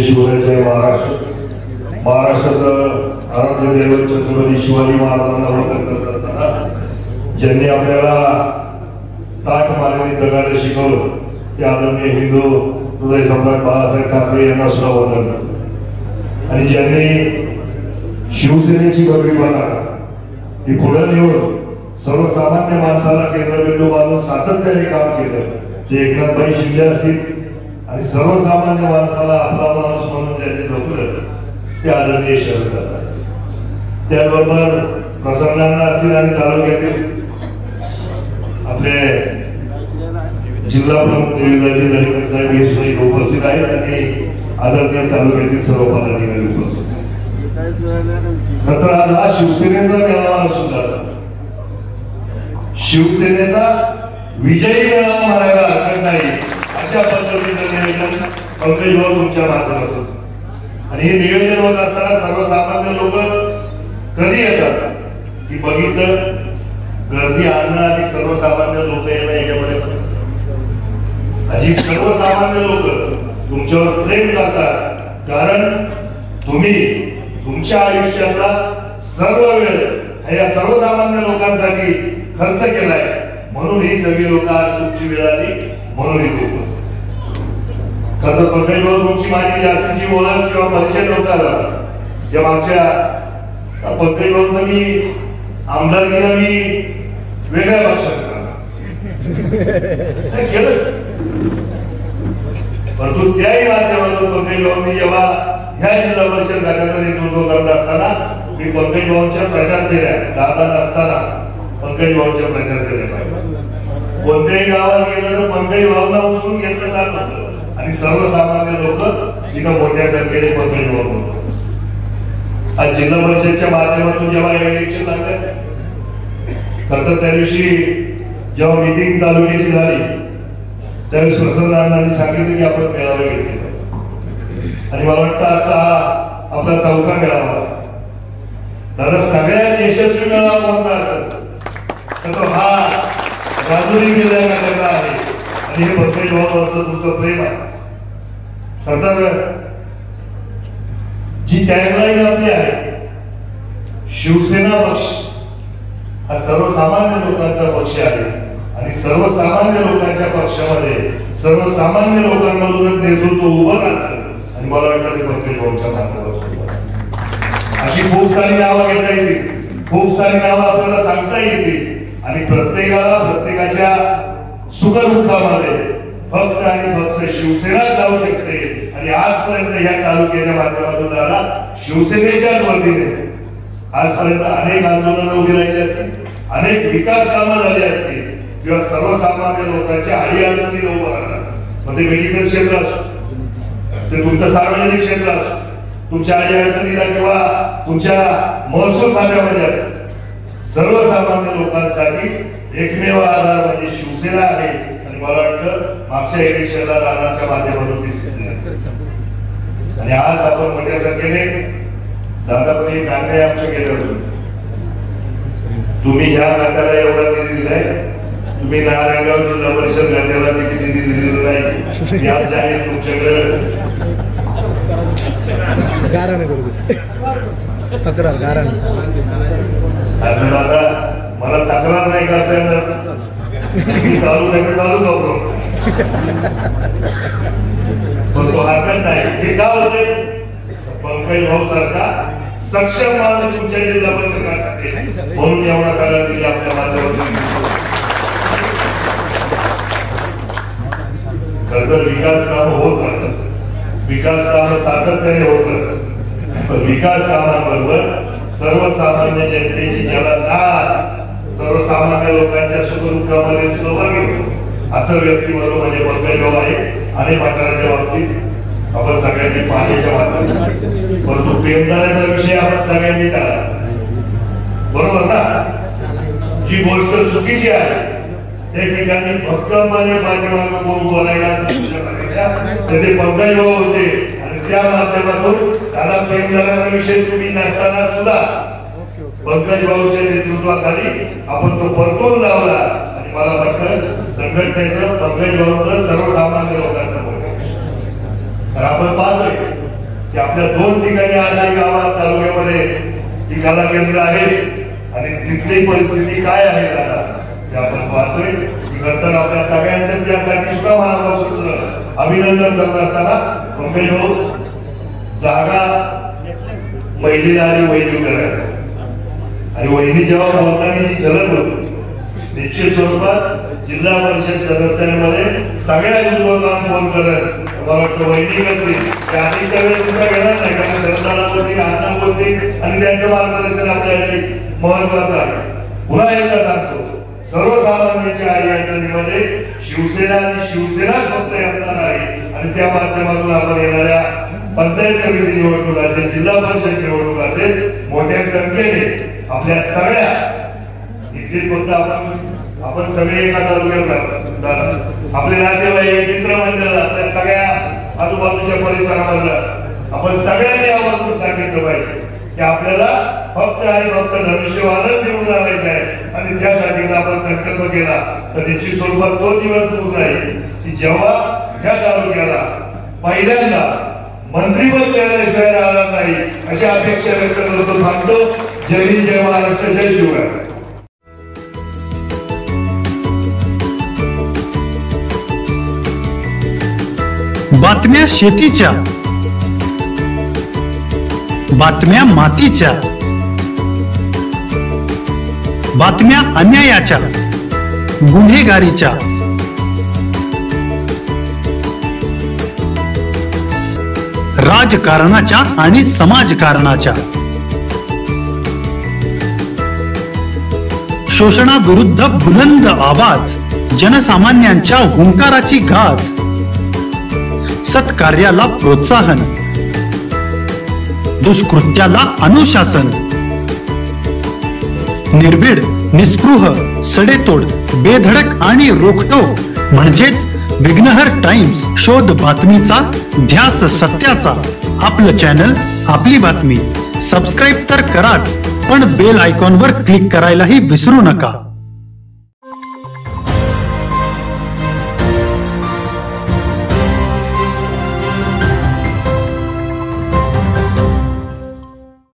शिवराय जय महाराष्ट्र. महाराष्ट्राचं आराध्य दैवत छत्रपती शिवाजी महाराजांना वंदन करताना ज्यांनी आपल्याला ताठ मानेने जगायला शिकवलं ते आदरणीय हिंदू हृदय सम्राट बाळासाहेब ठाकरे यांना सुद्धा वंदन करतो. आणि ज्यांनी शिवसेनेची पदवी पताका ही पुढे नेऊन सर्वसामान्य माणसाला केंद्रबिंदू बांधून सातत्याने काम केलं ते एकनाथभाई शिंदे असतील आणि सर्वसामान्य माणसाला आपला माणूस म्हणून ज्यांनी जपलं ते आदरणीय शरददादा असतील. त्याचबरोबर प्रसन्नांना असतील आणि तालुक्यातील आपले जिल्हा प्रमुख देवीदाजी दरेकर साहेब हे सुद्धा उपस्थित आहेत आणि आदरणीय तालुक्यातील सर्व पदाधिकारी उपस्थित आहेत. तर आज हा शिवसेनेचा मेळावा सुद्धा शिवसेनेचा विजयी मेळावा म्हणायला हरकत नाही अशा पद्धतीचं नियोजन पंकज भाऊ तुमच्या माध्यमातून. आणि हे नियोजन होत असताना सर्वसामान्य लोक कधी येतात की बघितलं गर्दी आणणं आणि सर्वसामान्य लोक येणं याच्यामध्ये अशी सर्वसामान्य लोक तुमच्यावर प्रेम करतात कारण तुम्ही तुमच्या आयुष्यातला सर्व वेळ या सर्वसामान्य लोकांसाठी खर्च केलाय म्हणून ही सगळी लोक आज तुमची वेळ आली म्हणून इथे उपस्थित. खरं तर पंकज भाऊ तुमची माझी जास्तीची ओळख किंवा परिचय नव्हता झाला. या मागच्या पंकज भाऊंचा मी आमदारकीला मी वेगळ्या पक्षात केलं परंतु त्याही माध्यमातून पंकज भाऊंनी जेव्हा ह्या जिल्हा परिषद गटाचं नेतृत्व करत असताना मी पंकज भाऊंच्या प्रचार केल्या दादा नसताना पंकज भाऊंच्या प्रचार केल्या पाहिजे. कोणत्याही गावात गेलं तर पंकज भाऊंना उचलून घेतलं जात होतं आणि सर्वसामान्य लोक इथं मोठ्या संख्येने पंकज भाऊ बोलतो. आज जिल्हा परिषदच्या माध्यमातून जेव्हा हे इलेक्शन लागलं खरं तर त्या दिवशी जेव्हा मीटिंग तालुक्याची झाली त्यावेळेस प्रसन्नांनी सांगितलं की आपण मेळावे घेतले आणि मला वाटतं आजचा हा आपला चौथा मेळावा. दादा सगळ्यात यशस्वी मेळावा कोणता असेल तर तो हा राजुरी जिल्ह्याचा आहे आणि हे पंकज भाऊंवरचं तुमचं प्रेम आहे. खरं तर जी टॅगलाईन आपली आहे शिवसेना पक्ष हा सर्वसामान्य लोकांचा पक्ष आहे आणि सर्वसामान्य लोकांच्या पक्षामध्ये सर्वसामान्य लोकांमधूनच नेतृत्व उभं राहतं आणि मला वाटतं ते पंकज भाऊंच्या माध्यमातून अशी खूप सारी नावं घेता येतील खूप सारी नावं आपल्याला सांगता येतील आणि प्रत्येकाला प्रत्येकाच्या सुखदुःखामध्ये फक्त आणि फक्त शिवसेना जाऊ शकते. आणि आजपर्यंत या तालुक्याच्या माध्यमातून दादा शिवसेनेच्याच वतीने आजपर्यंत अनेक आंदोलनं उभी राहिली असतील अनेक विकास कामं झाली असतील किंवा सर्वसामान्य लोकांच्या अडीअडचणीला उभं राहणार मग ते मेडिकल क्षेत्र असो ते तुमचं सार्वजनिक क्षेत्र असो तुमच्या अडीअडचणीला किंवा तुमच्या महसूल खात्यामध्ये असो सर्वसामान्य लोकांसाठी एकमेव आधार म्हणजे शिवसेना आहे. आणि मला वाटतं मागच्या इलेक्शनला दादांच्या माध्यमातून दिसले आणि आज आपण मोठ्या संख्येने दादा पण एक कांदे आमच्या केलं होतं. तुम्ही ह्या खात्याला एवढा निधी दिलाय तुम्ही नारायणगाव जिल्हा परिषद खात्याला निधी दिलेला नाही. यात जाहीर तुमच्याकडे तक्रार दादा मला तक्रार नाही करता येणार मी तालुक्याचा तालुका पण तो हरकत नाही. हे का होते पंकज भाऊ सारखा सक्षम माणूस तुमच्या जिल्हा परिषद खात्यात म्हणून एवढा सगळा निधी आपल्या माध्यमातून. खरं तर विकास काम होत राहतात विकास काम सातत्याने होत राहतात पण विकास कामांबरोबर सर्वसामान्य जनतेची ज्याला दाद सर्वसामान्य लोकांच्या सुखदुःखामध्ये सहभागी होतो असं व्यक्तिमत्व म्हणजे पंकज भाऊ आहे. आणि पाटणाच्या बाबतीत आपण सगळ्यांनी पाण्याच्या माध्यमातून परंतु पेमदाराचा विषय आपण सगळ्यांनी टाळला बरोबर ना. जी गोष्ट चुकीची आहे त्या ठिकाणी भक्कमपणे पाठीमागं कोण बोलायला ते पंकज भाऊ होते आणि त्या माध्यमातून त्याला पेमदाराचा विषय तुम्ही नसताना सुद्धा पंकज भाऊच्या नेतृत्वाखाली आपण तो परतून लावला आणि मला वाटतं संघटनेचं पंकज भाऊचं सर्वसामान्य लोकांचं तर आपण पाहतोय की आपल्या 2 ठिकाणी आजही गावात तालुक्यामध्ये ही कला केंद्र आहेत आणि तिथली परिस्थिती काय आहे दादा हे आपण पाहतोय. खरं आपल्या सगळ्यांचं त्यासाठी सुद्धा मनापासून अभिनंदन करत असताना पंकज भाऊ जागा महिलेला आणि वैद्य करायला आणि वहिनी जेव्हा बोलताना जी झलक होती निश्चित स्वरूपात जिल्हा परिषद सदस्यांमध्ये सगळ्या युवकांना फोन करत मला वाटतं वहिनी करतील त्या वेळेस तुमचा घेणार नाही कारण शरदाला बोलतील अण्णा बोलतील आणि त्यांचं मार्गदर्शन आपल्यासाठी महत्वाचं आहे. पुन्हा एकदा सांगतो सर्वसामान्यांच्या अडीअडचणीमध्ये शिवसेना आणि शिवसेना फक्त यत्न नाही आणि त्या माध्यमातून आपण येणाऱ्या पंचायत समिती निवडणूक असेल जिल्हा परिषद निवडणूक असेल मोठ्या संख्येने आपल्या सगळ्या इथली फक्त आपण सगळे एका तालुक्यात राहतो आपले नातेवाईक मित्रमंडळ आपल्या सगळ्या आजूबाजूच्या परिसरामध्ये आपण सगळ्यांनी आवर्जून सांगितलं पाहिजे की आपल्याला फक्त आणि फक्त धनुष्यबाणच निवडून आणायचं आहे आणि त्यासाठी आपण संकल्प केला तर निश्चित स्वरूपात तो दिवस दूर नाही की जेव्हा ह्या तालुक्याला पहिल्यांदा मंत्रीपद मिळाल्याशिवाय राहणार नाही अशी अपेक्षा व्यक्त करतो. थांबतो. जय हिंद, जय महाराष्ट्र, जय शिवराय. बातम्या शेतीच्या, बातम्या मातीच्या, बातम्या अन्यायाच्या, गुन्हेगारीच्या, राजकारणाच्या आणि समाजकारणाच्या, शोषणाविरुद्ध बुलंद आवाज, जनसामान्यांच्या हुंकाराची गाज, सत्कार्याला प्रोत्साहन, दुष्कृत्याला अनुशासन, निर्भीड, निस्पृह, सडेतोड, बेधडक आणि रोखटोक म्हणजेच विघ्नहर टाइम्स. शोध बातमीचा, ध्यास सत्याचा. आपलं चॅनल, आपली बातमी. सबस्क्राईब तर कराच पण बेल आयकॉनवर क्लिक करायलाही विसरू नका.